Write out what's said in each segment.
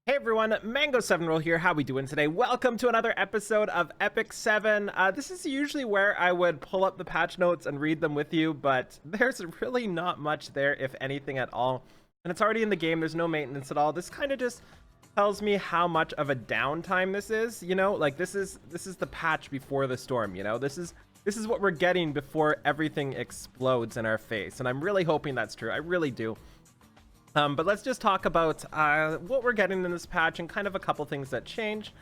Hey everyone, Mango7Roll here. How we doing today? Welcome to another episode of Epic 7. This is usually where I would pull up the patch notes and read them with you, but there's really not much there, if anything at all. And it's already in the game. There's no maintenance at all. This kind of just tells me how much of a downtime this is. You know, like this is the patch before the storm. You know, this is what we're getting before everything explodes in our face. And I'm really hoping that's true. I really do. But let's just talk about what we're getting in this patch and kind of a couple things that change.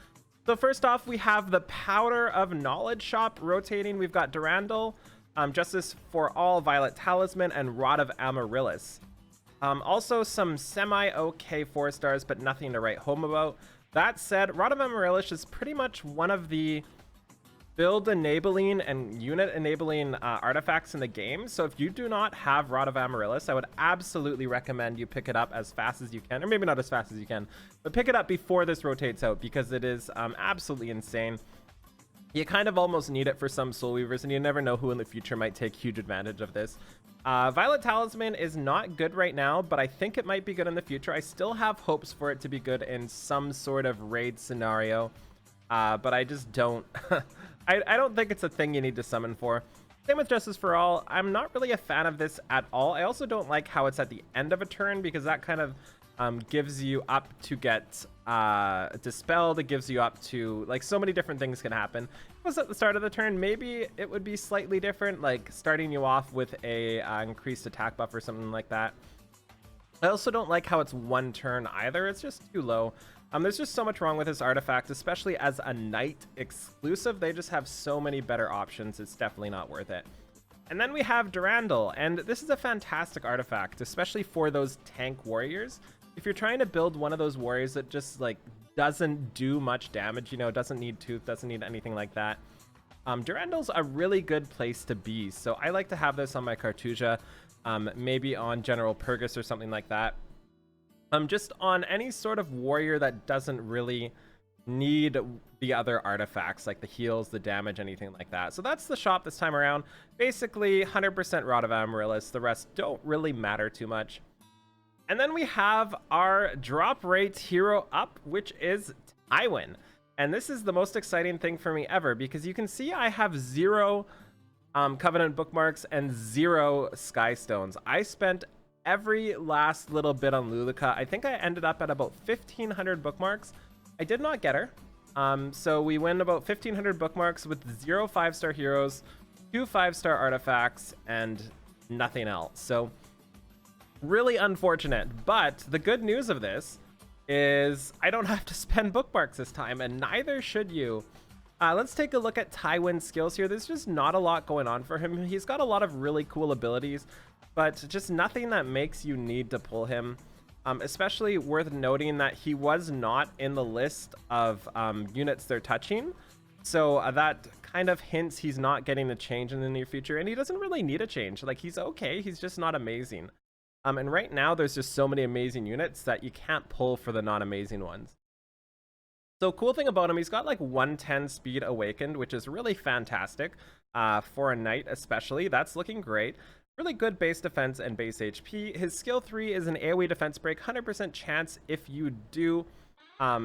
So first off, we have the Powder of Knowledge shop rotating. We've got Durandal, Justice for All, Violet Talisman, and Rod of Amaryllis. Also some semi-okay 4-stars, but nothing to write home about. That said, Rod of Amaryllis is pretty much one of the build enabling and unit enabling artifacts in the game. So if you do not have Rod of Amaryllis, I would absolutely recommend you pick it up as fast as you can, or maybe not as fast as you can, but pick it up before this rotates out, because it is absolutely insane. You kind of almost need it for some Soul Weavers, and you never know who in the future might take huge advantage of this. Violet Talisman is not good right now, but I think it might be good in the future. I still have hopes for it to be good in some sort of raid scenario, but I just don't. I don't think it's a thing you need to summon for. Same with Justice for All. I'm not really a fan of this at all. I also don't like how it's at the end of a turn, because that kind of gives you up to get dispelled. It gives you up to, like, so many different things can happen. If it was at the start of the turn, maybe it would be slightly different, like starting you off with a increased attack buff or something like that. I also don't like how it's one turn either. It's just too low. There's just so much wrong with this artifact, especially as a knight exclusive. They just have so many better options. It's definitely not worth it. And then we have Durandal, and this is a fantastic artifact, especially for those tank warriors. If you're trying to build one of those warriors that just like doesn't do much damage, you know, doesn't need tooth, doesn't need anything like that, Durandal's a really good place to be. So I like to have this on my Cartuja, maybe on General Purgus or something like that. Just on any sort of warrior that doesn't really need the other artifacts, like the heals, the damage, anything like that. So that's the shop this time around. Basically 100% Rod of Amaryllis. The rest don't really matter too much. And then we have our drop rate hero up, which is Tywin. And this is the most exciting thing for me ever, because you can see I have 0 Covenant bookmarks and 0 Sky Stones. I spent every last little bit on Luluka. I think I ended up at about 1,500 bookmarks. I did not get her. So we win about 1,500 bookmarks with 0 5-star heroes, 2 5-star artifacts, and nothing else. So really unfortunate. But the good news of this is I don't have to spend bookmarks this time, and neither should you. Let's take a look at Tywin's skills here. There's just not a lot going on for him. He's got a lot of really cool abilities, but just nothing that makes you need to pull him. Especially worth noting that he was not in the list of units they're touching. So that kind of hints he's not getting a change in the near future, and he doesn't really need a change. Like, he's okay, he's just not amazing. And right now there's just so many amazing units that you can't pull for the non-amazing ones. So cool thing about him, he's got like 110 speed awakened, which is really fantastic for a knight especially. That's looking great. Really good base defense and base HP. His skill 3 is an AoE defense break, 100% chance if you do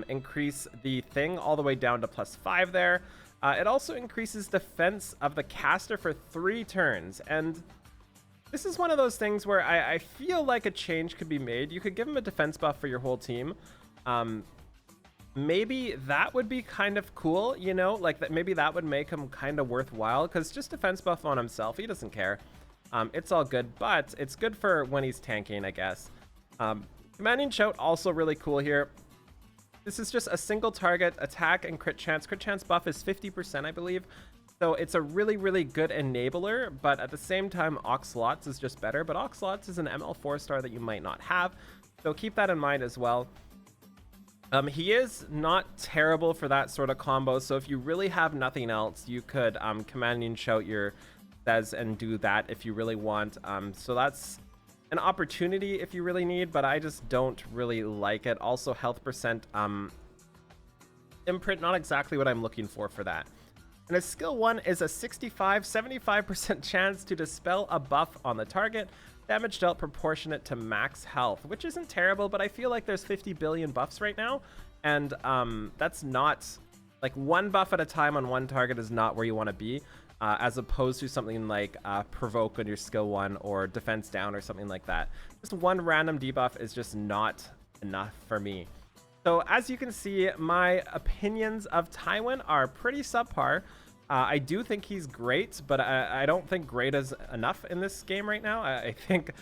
increase the thing all the way down to +5 there. It also increases defense of the caster for 3 turns. And this is one of those things where I feel like a change could be made. You could give him a defense buff for your whole team. Maybe that would be kind of cool, you know, like that. Maybe that would make him kind of worthwhile, because just defense buff on himself, he doesn't care. It's all good, but it's good for when he's tanking, I guess. Commanding Shout, also really cool here. This is just a single target attack and crit chance. Crit chance buff is 50%, I believe. So it's a really, really good enabler, but at the same time, Oxlots is just better. But Oxlots is an ML 4-star that you might not have, so keep that in mind as well. He is not terrible for that sort of combo, so if you really have nothing else, you could Commanding Shout your Says and do that if you really want. So that's an opportunity if you really need, but I just don't really like it. Also, health percent imprint, not exactly what I'm looking for that. And his skill 1 is a 75% chance to dispel a buff on the target. damage dealt proportionate to max health, which isn't terrible, but I feel like there's 50 billion buffs right now, and that's not, like, one buff at a time on one target is not where you want to be, as opposed to something like provoke on your skill 1 or defense down or something like that. Just one random debuff is just not enough for me. So as you can see, my opinions of Tywin are pretty subpar. I do think he's great, but I don't think great is enough in this game right now. I think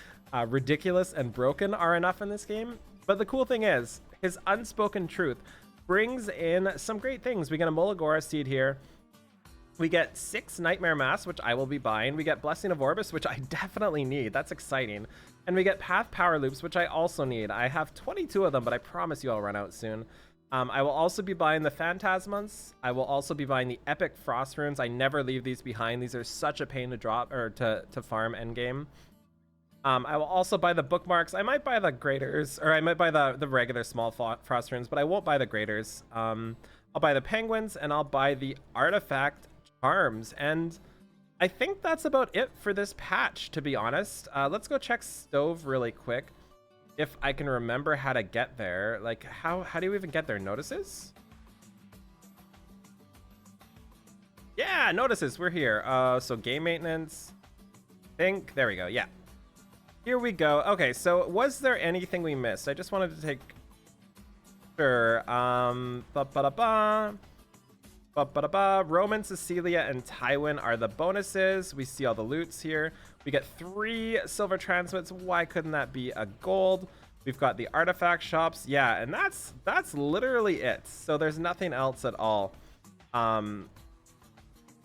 ridiculous and broken are enough in this game. But the cool thing is, his unspoken truth brings in some great things. We get a Mulagora seed here. We get 6 Nightmare Mass, which I will be buying. We get Blessing of Orbis, which I definitely need. That's exciting. And we get Path Power Loops, which I also need. I have 22 of them, but I promise you I'll run out soon. I will also be buying the Phantasmons. I will also be buying the Epic Frost Runes. I never leave these behind. These are such a pain to drop, or to farm endgame. I will also buy the bookmarks. I might buy the graders, or I might buy the regular small Frost Runes, but I won't buy the graders. I'll buy the penguins, and I'll buy the artifact charms, and I think that's about it for this patch, to be honest. Let's go check Stove really quick, if I can remember how to get there. Like, how do you even get there? Notices? Yeah, notices. We're here. So game maintenance. There we go. Yeah. Here we go. Okay, so was there anything we missed? I just wanted to take sure. Roman, Cecilia, and Tywin are the bonuses. We see all the loots here. We get 3 silver transmits. Why couldn't that be a gold? We've got the artifact shops. Yeah, and that's literally it. So there's nothing else at all.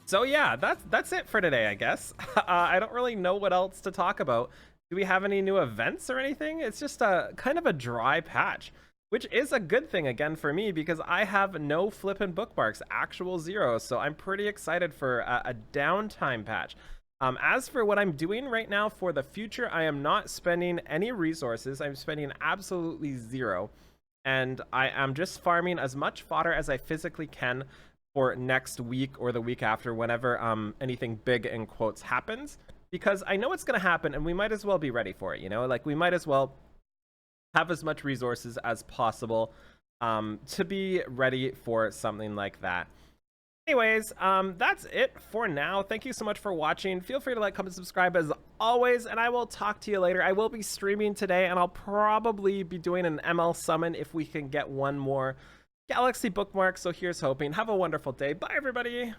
So yeah, that's it for today, I guess. I don't really know what else to talk about. Do we have any new events or anything? It's just a kind of a dry patch, which is a good thing again for me because I have no flippin' bookmarks, actual 0. So I'm pretty excited for a downtime patch. As for what I'm doing right now for the future, I am not spending any resources. I'm spending absolutely 0. And I am just farming as much fodder as I physically can for next week or the week after, whenever anything big in quotes happens. Because I know it's going to happen and we might as well be ready for it, you know? Like, we might as well have as much resources as possible to be ready for something like that. Anyways, that's it for now. Thank you so much for watching. Feel free to like, comment, subscribe as always, and I will talk to you later. I will be streaming today, and I'll probably be doing an ML summon if we can get one more Galaxy bookmark, so here's hoping. Have a wonderful day. Bye, everybody!